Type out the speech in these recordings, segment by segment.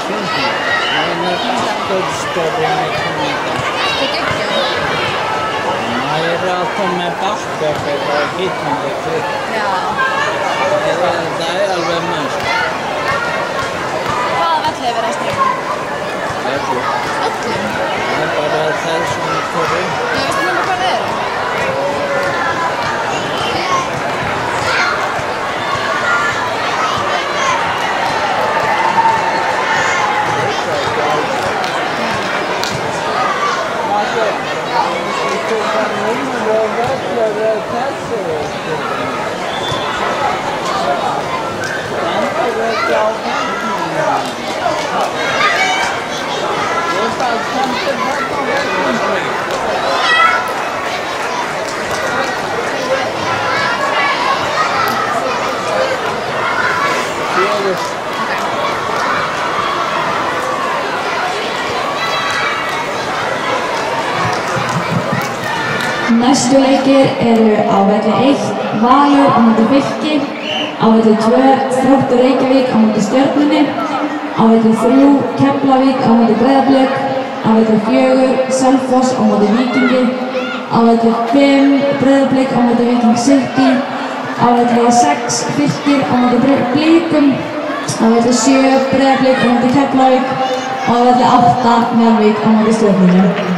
fyndið. Það er alltaf stöðum með tónleika. Þetta er ekki. Það er alltaf með bakverk og hitandi. Já. Það er alveg mest. Hvaða velli hefur verið að streyma? Öllum. Öllum? Það er bara það sem fyrir. Já, veistu núna hvað það eru? Næstu leikir eru á velli 1 Valur á móti Fylki, á velli 2 Þróttur Reykjavík á móti Stjörnunni, á velli 3 Keflavík á móti Breiðablik, á velli 4 Selfoss á móti Víkingi, á velli 5 Breiðablik á móti Víking City, á velli 6 Fylkir á móti Blikum, á velli 7 Breiðablik á móti Keflavík og á velli 8 Njarðvík á móti Stjörnunni.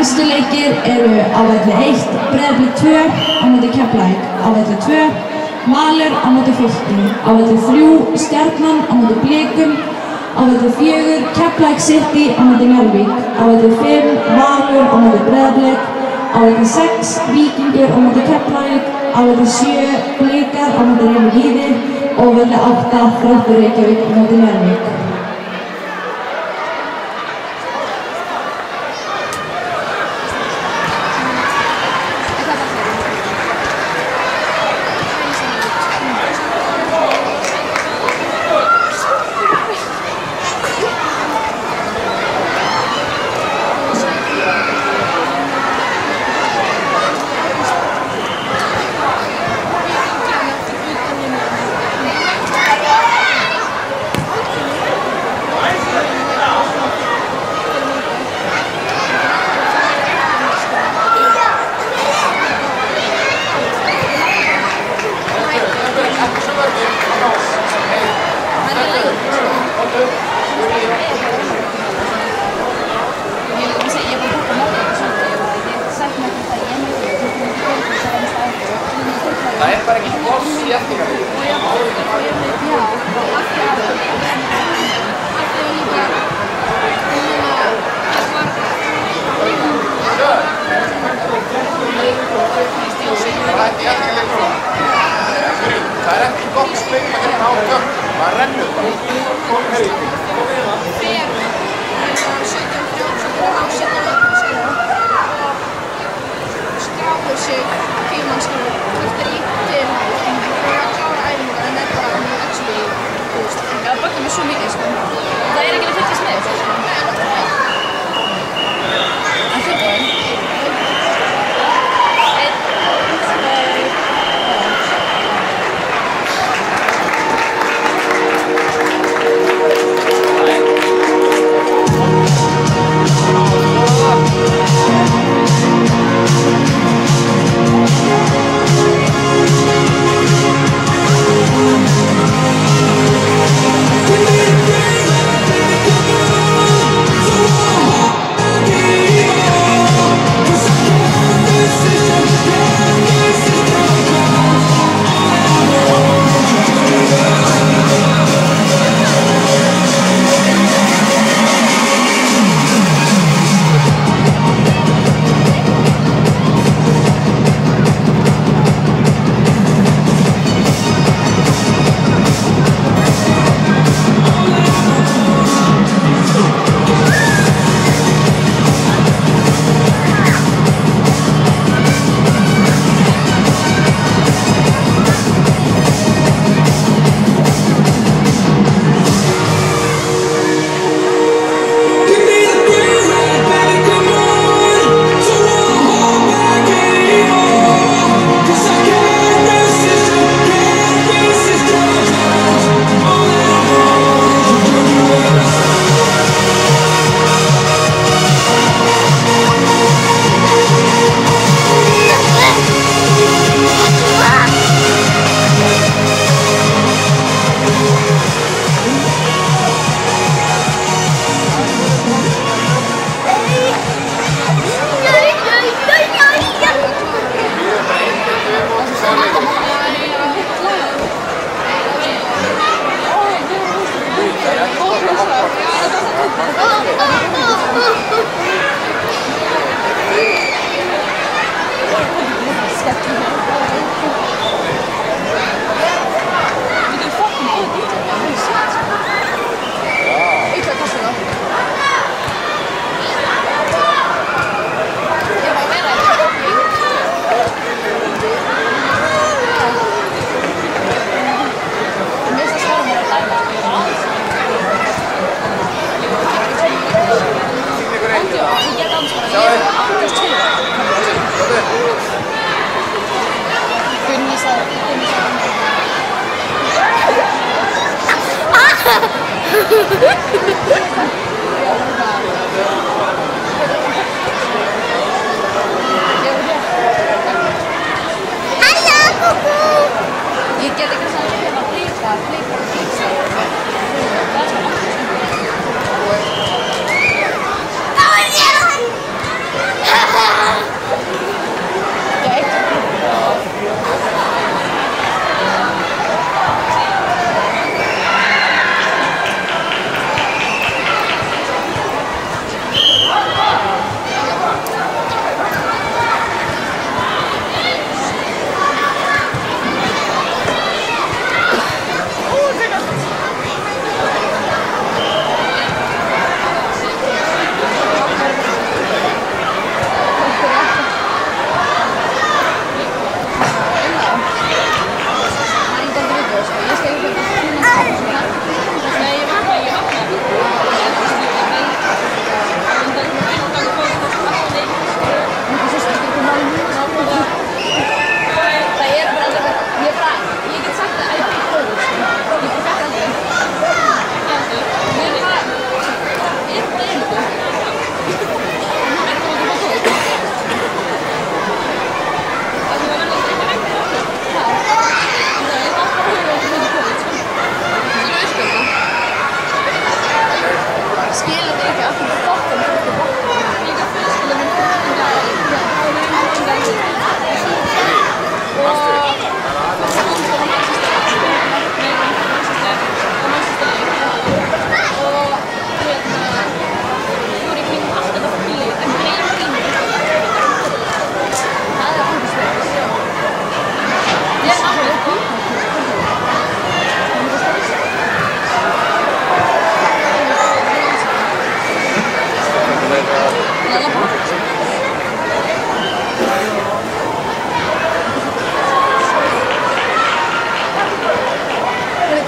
Næstu leikir eru á velli 1, Breiðablik 2 á móti Keflavík, á velli 2 Valur á móti Fylki, á velli 3 Stjarnan á móti Blikum, Á velli 4 Keflavík City á móti Njarðvík. Á velli 5 Valur á móti Breiðablik. Á velli 6 Víkingur á móti Keflavík. Á velli 7 Blikar á móti Reykjavík og á velli 8 Þróttur Reykjavík á móti Njarðvík.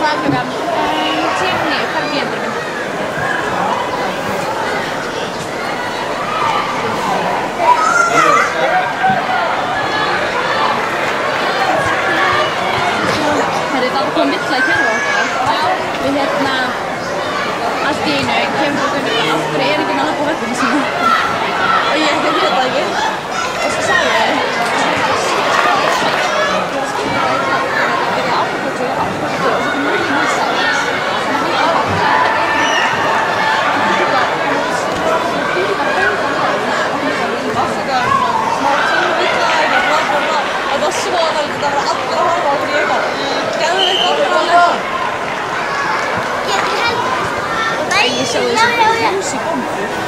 var klockan 10:09, kvart í 11. Það kom villa í kerfi okkar. Við allt í einu kemur við af hverju er ekki náttúrulega på völdinu sína. Og ég veit það ekki. Og svo sagði ég Ég sjáu þessi hús í bombu.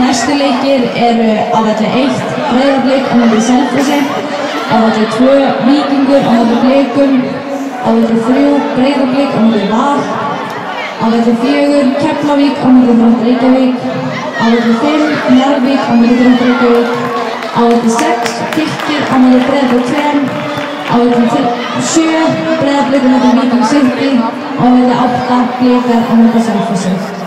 Næstu leikir eru á velli 1 Breiðablik á móti Selfossi, á velli 2 Víkingur á móti Blikum, á velli 3 Breiðablik á móti Val, á velli 4 Keflavík á móti Þrótt Reykjavík, á velli 5 Njarðvík á móti Þrótt Reykjavík, á velli 6 Fylkir á móti Breiðablik 2, á velli 7 Breiðablik á móti Víking City og á velli 8 Blikar á móti Selfossi.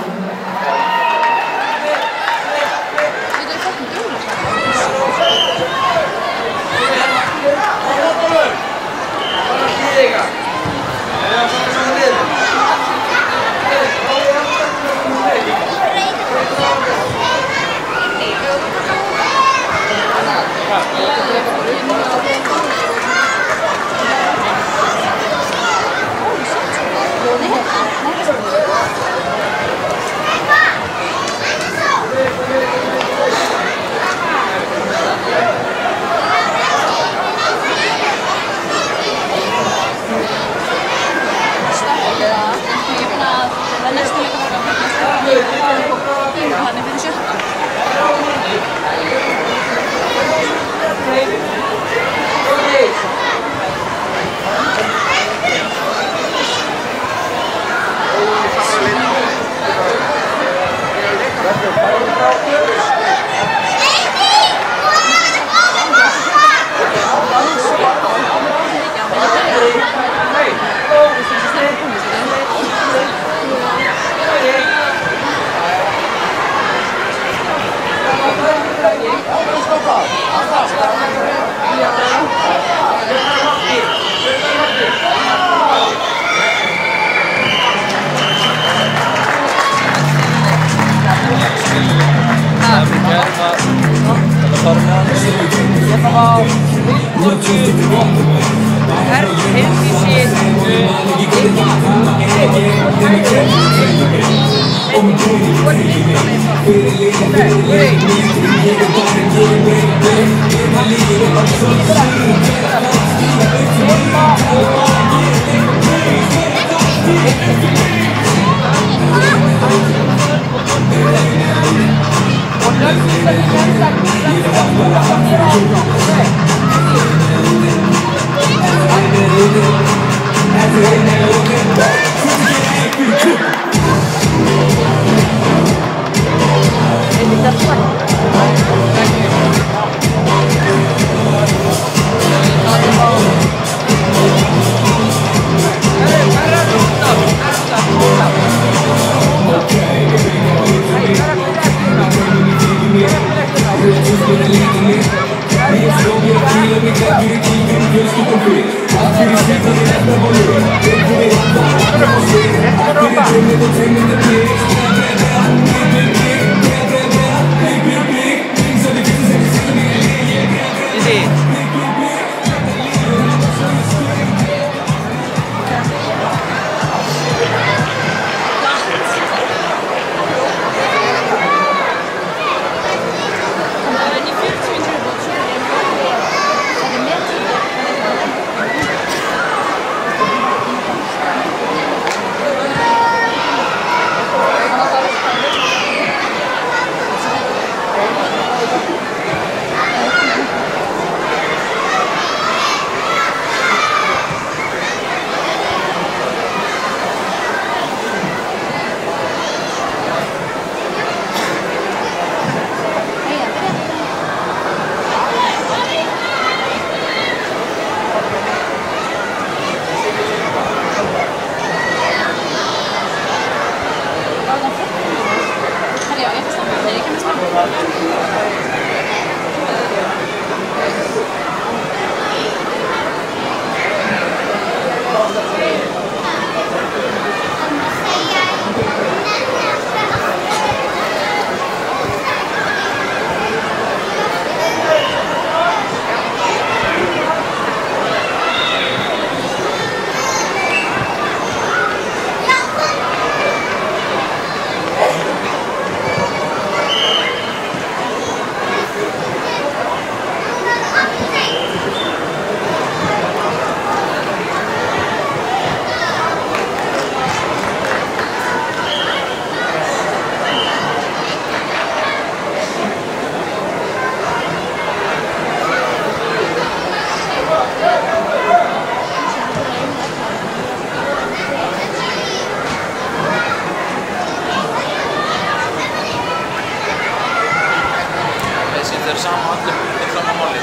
sama allir fram á máli.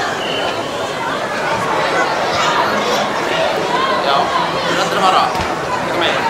Já, þú er allir að fara. Ekki meira.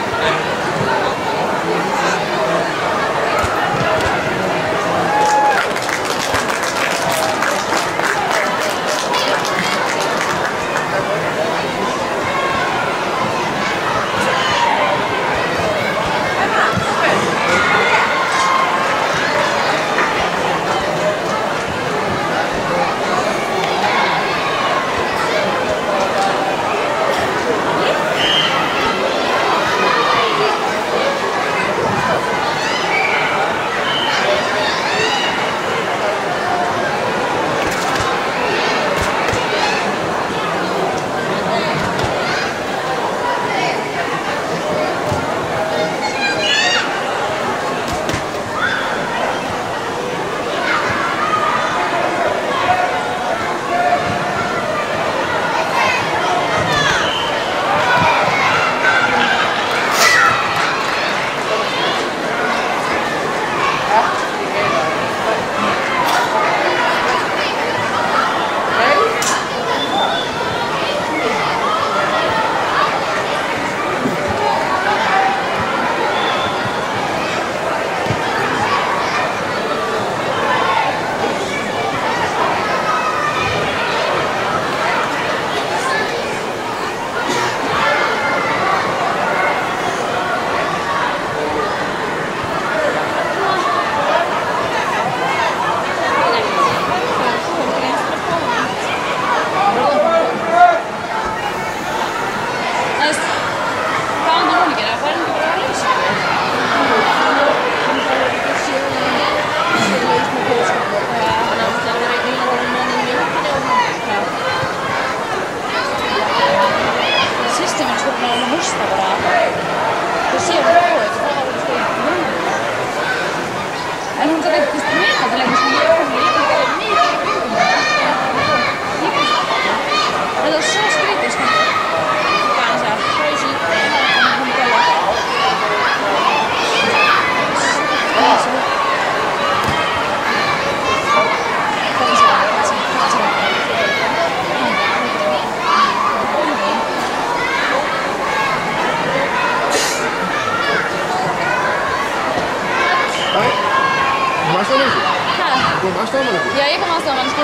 Já, ég kom aðstofan, sko.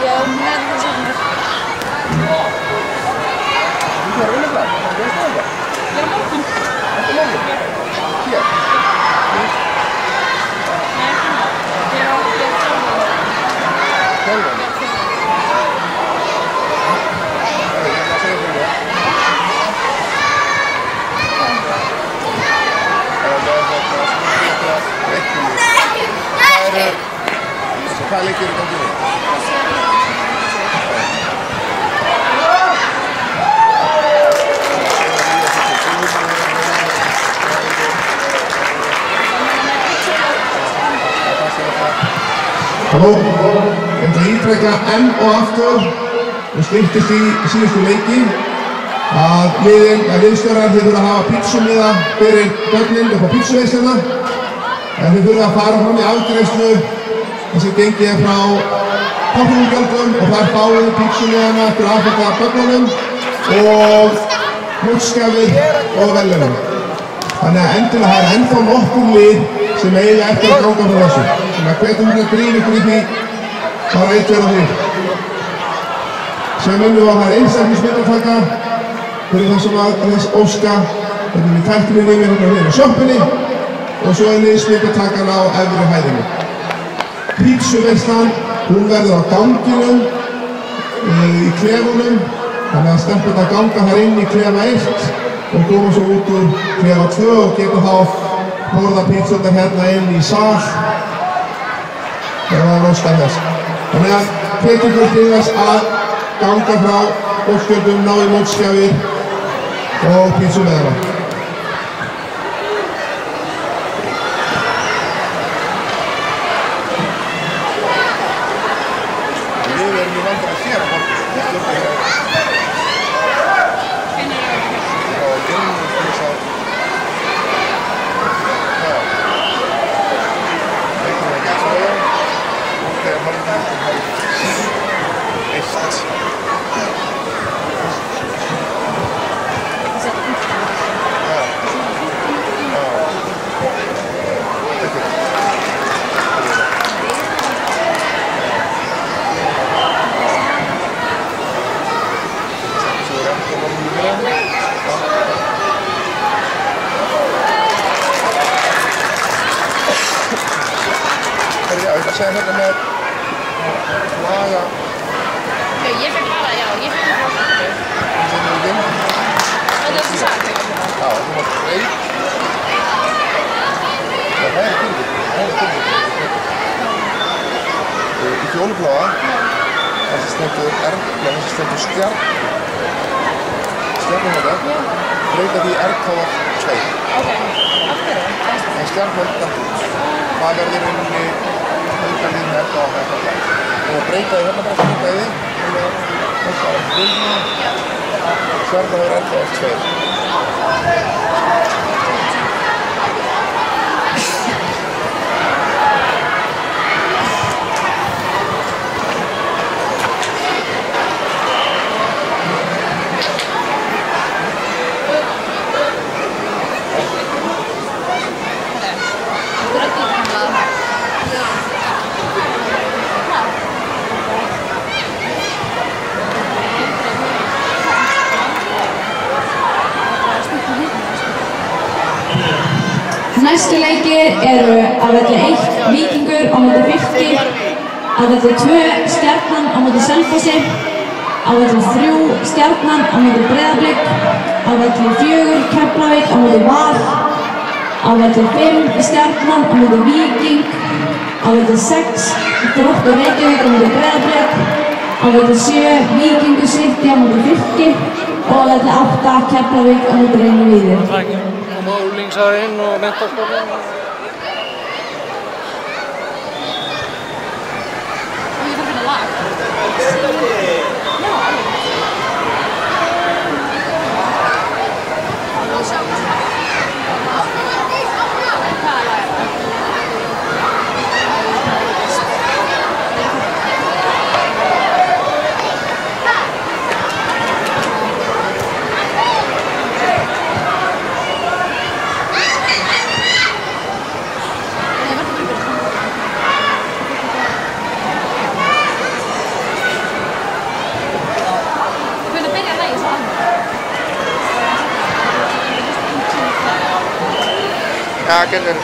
Já, hérna er það saman. Þú er unniglega? Þú er aðstofan? Ég er á morgun. Þetta er morgun? Hér? Nei, ég er á Þjálfan? Hvað leikir í gangi við? Halló, ég ætla að ítreka enn og aftur og skiptist í síðustu leiki að liðstjórar þið þurfa að hafa pítsumiða fyrir börnin upp á pítsuveissluna en þið þurfa að fara fram í afgreiðslu þess að gengið er frá poppunumgjöldum og þar fáið pítsumiðana til aðfætta börnunum og hússkafir og velunum. Þannig að endilega það er ennþá nokkur lið sem eiga eftir að ganga frá þessu. Þannig að hvetum við að grína ykkur í því bara 1, 2 og 3. Sem minnum á það er einstaklingsmyndataka fyrir það sem að þess óska. Þetta er við tækninni við hérna á sjoppunni og svo er liðsmyndatakan á efri hæðinni. Pítsuveislan, hún verður á ganginum í klefunum. Þannig að stelpurnar að ganga þar inn í klefa 1 og koma svo út úr klefa 2 og geta þá borða pítsurnar hérna inn í sal þegar það rosta þess. Þannig að hvetjum við til þess að ganga frá óskjöldum, ná í mótskjafir og pítsumeðara. Við erum í vandræði hér á morgun. Okay, Já, ég ætla að segja hérna með laga... Ég fyrir bara, já, ég fyrir bara. Sem við vinn. Þetta er þessi sak. Já, þú var breyt. Já, það er kynning. Í fjólubláa, þessi stendur stjarn. Stjarnan þetta. Breyta því RKF 2. Ok, af hverju? En stjarnmöldan, það verður rauninni auðvitað með RKF 2. Og breyta því hérna bara fyrir bæði. Þetta er vilna. Stjarnan verður RKF 2. Næstu leikir eru á velli 1 Víkingur á móti Fylki, á velli 2 Stjarnan á móti Selfossi, á velli 3 Stjarnan á móti Breiðablik, á velli 4 Keflavík á móti Val, á velli 5 Stjarnan á móti Víking, á velli 6 Þróttur Reykjavík á móti Breiðablik, á velli 7 Víkingur City á móti Fylki og á velli 8 Keflavík á móti Reynivíðir. Koma úlingsárin og menntaskólinn. Og ég þarf að finna lag. Já, getur.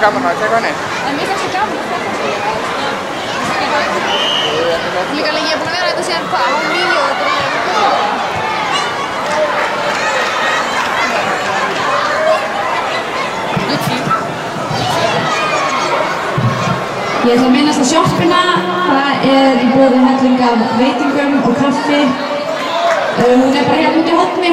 gaman að teka henni? En mér finnst það gaman að þetta sig. Líka alveg ég er búin að vera þetta síðan hvað, hálf 9 og þetta er Ég ætla að minnast á sjoppuna. Það er í boði helling af veitingum og kaffi. Hún er bara hérna út í horni.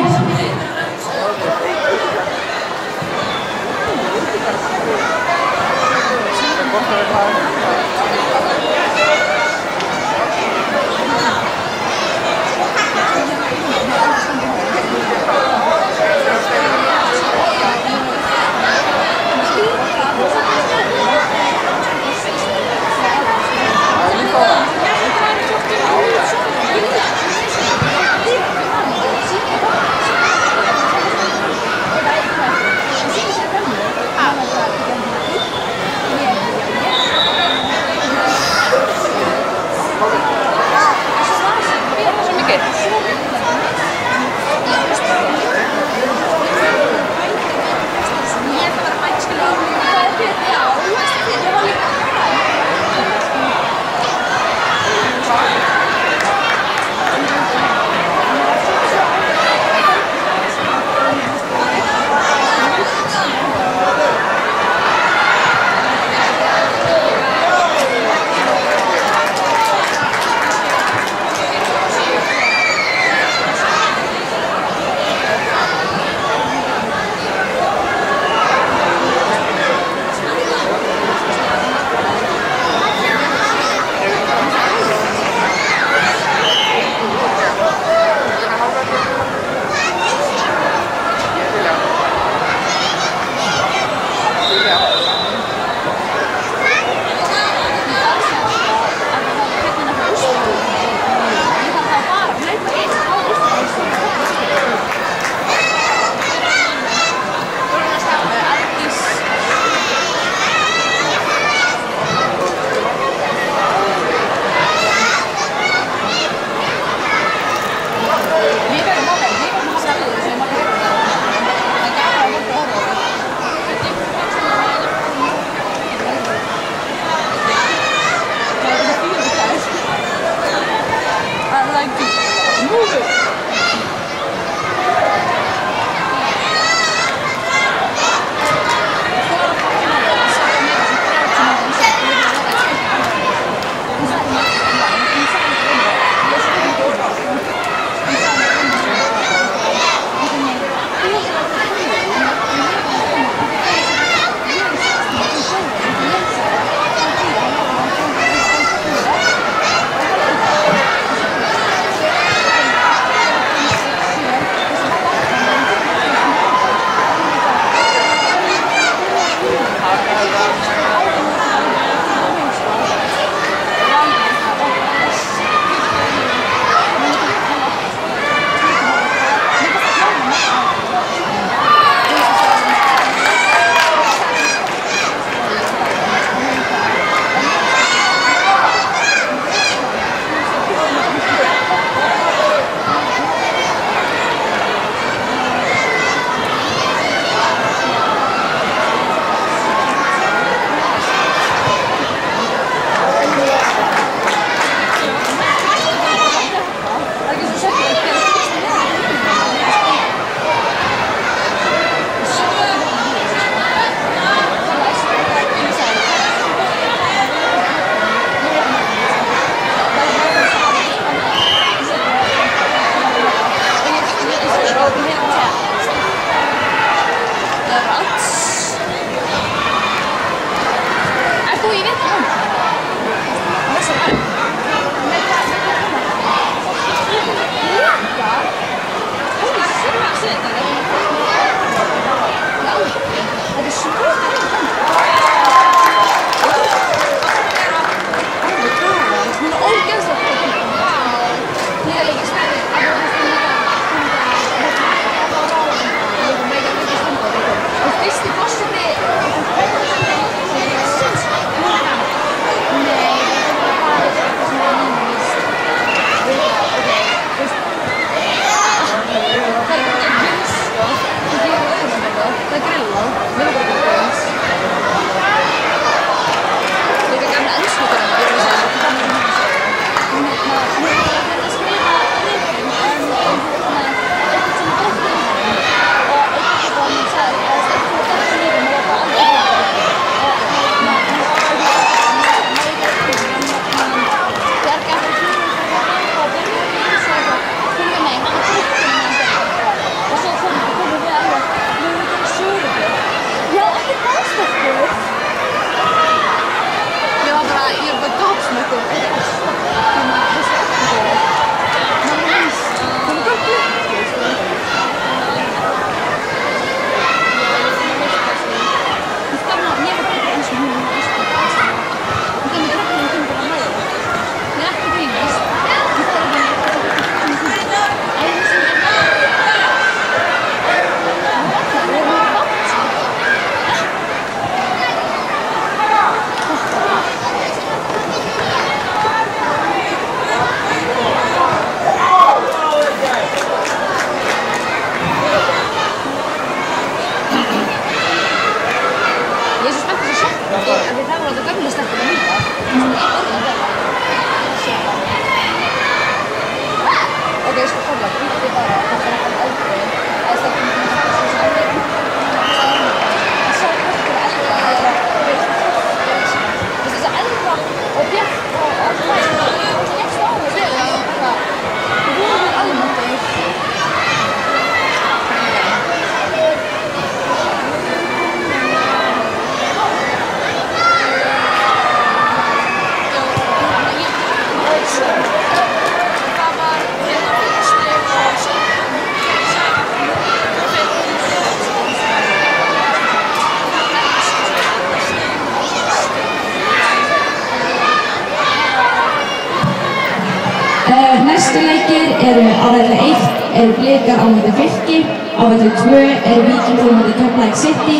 Næstu leikir eru á velli 1 eru Blikar á móti Fylki, á velli 2 eru Víkingur á móti Keflavík City,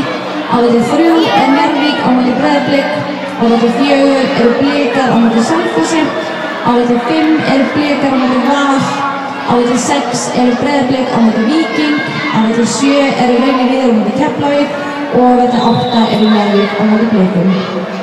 á velli 3 er Njarðvík á móti Breiðablik, á velli 4 eru Blikar á móti Selfossi, á velli 5 eru Blikar á móti Val, á velli 6 eru Breiðablik á móti Víking, á velli 7 eru Reynivíður á móti Keflavík og á velli 8 eru Njarðvík á móti Blikum.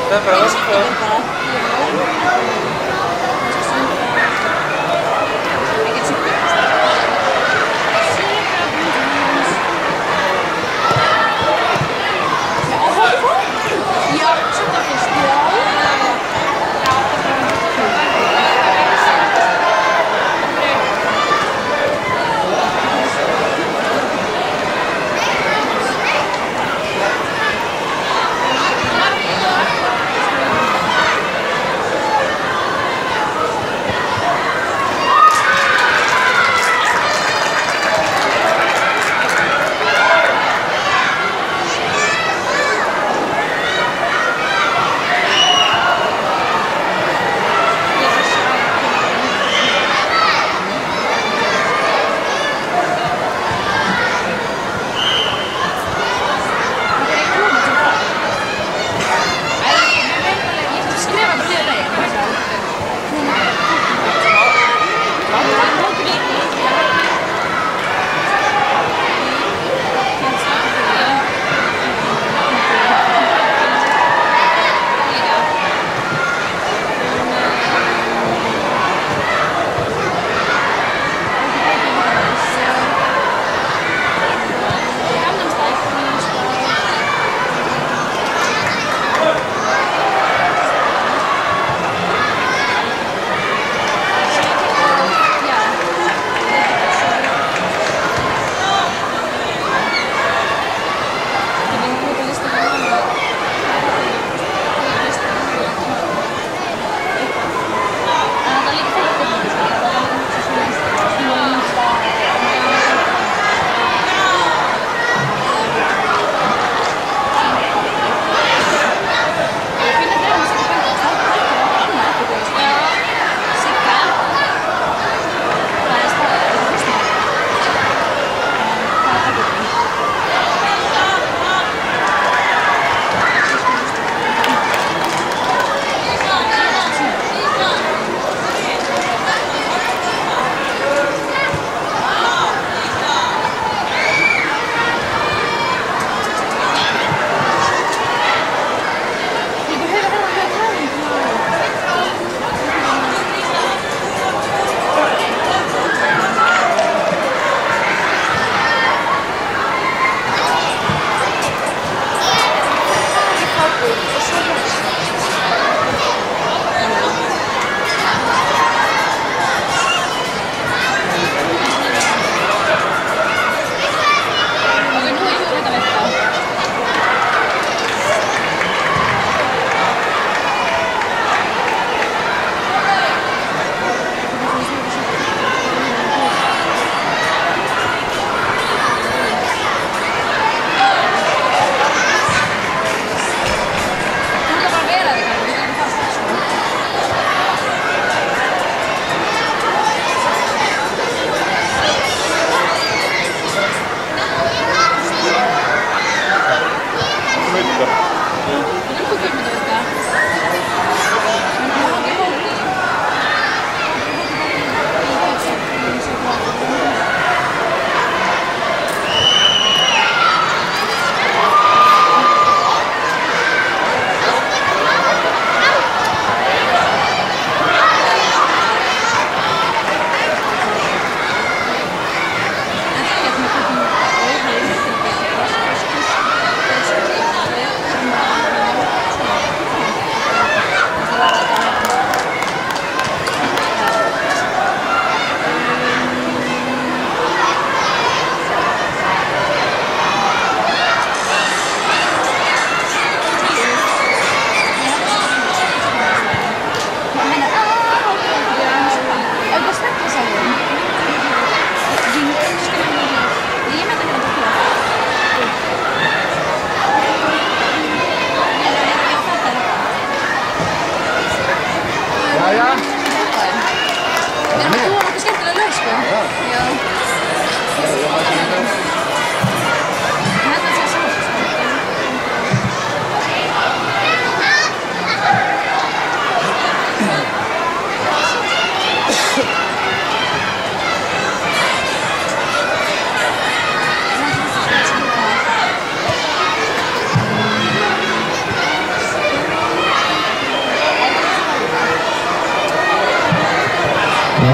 Það er bara öskar.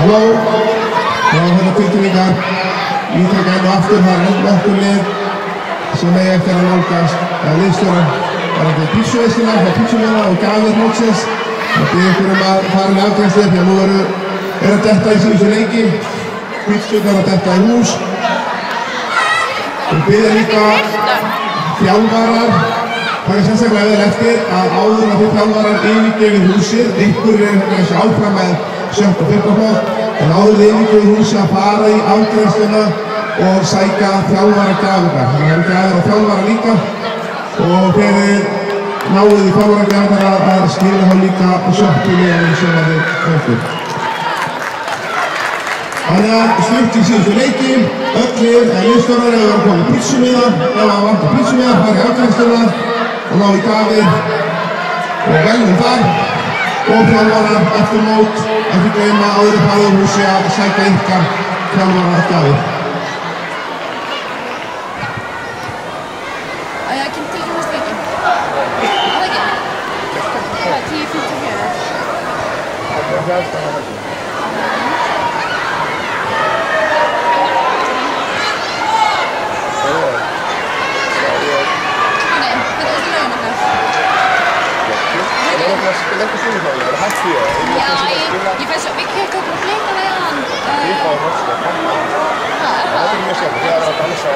Halló, já hérna tilkynningar, ítreka enn og aftur, það enn nokkur lið sem eigi eftir að nálgast liðstjóran varðandi pítsuveissluna, það pítsumiða og gjafir mótsins. Það byrði ykkur að fara með afgrænslu því að nú að detta í síðustu leiki, pítsunar að detta í hús. Við byrðum líka þjálfarar, það er sérstaklega vel eftir að áður að þið þjálfarar yfirgefið húsið, einhver þessi áfram með 7. og 5. flokk, en áður þið yfirgefið húsið að fara í afgrænsluna og sækja þjálfaragjafirnar. Þannig að það eru gjafir á þjálfara líka og þeir náðu í þjálfaragjafirnar að skila þá líka 7. liðinu sem að þið höfðu. Þannig að slutt í síðustu leiki, öll lið liðstjórar hefur verið komið pítsumiða, ef það vantar pítsumiða, fara í afgrænsluna og ná í gjafir og veljum þar og þjálfarar eftir mót, ekki gleyma áður að fara úr húsi að sækja ykkar þjálfaragjafir. Já, kemur til næsta leiki. Það ekki? Það er 10:54. Það er það ekki. Það er ekki svona þá, það er hægt því að Já, ég fæ svo, við kjökkum okkur að bleika það hann. Ég fá það sko, það er mjög sérn, það er að dansa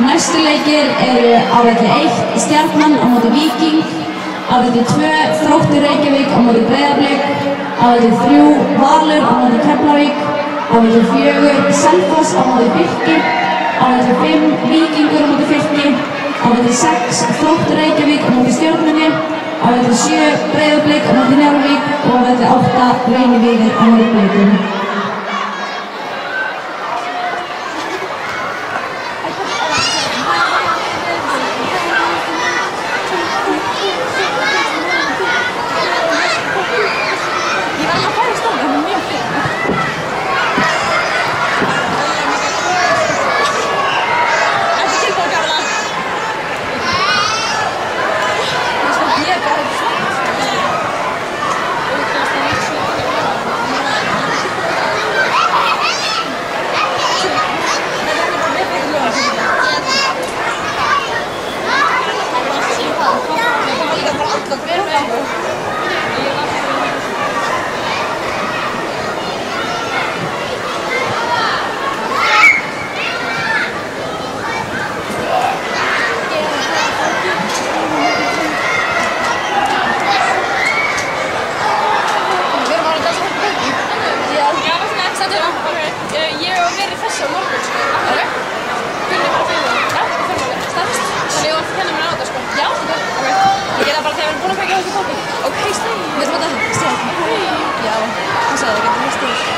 Næstu leikir eru á velli 1 Stjarnan á móti Víking, á velli 2 Þróttur Reykjavík á móti Breiðablik, á velli 3 Valur á móti Keflavík, á velli 4 Selfoss á móti Fylki, á velli 5 Víkingur á móti Fylki, á velli 6 Þróttur Reykjavík á móti Stjörnunni, á velli 7 Breiðablik á móti Njarðvík og á velli 8 Reynivíðir á móti Blikum. Ok, stay. Við erum að það, stay. Já, það sagði það ekki, stay.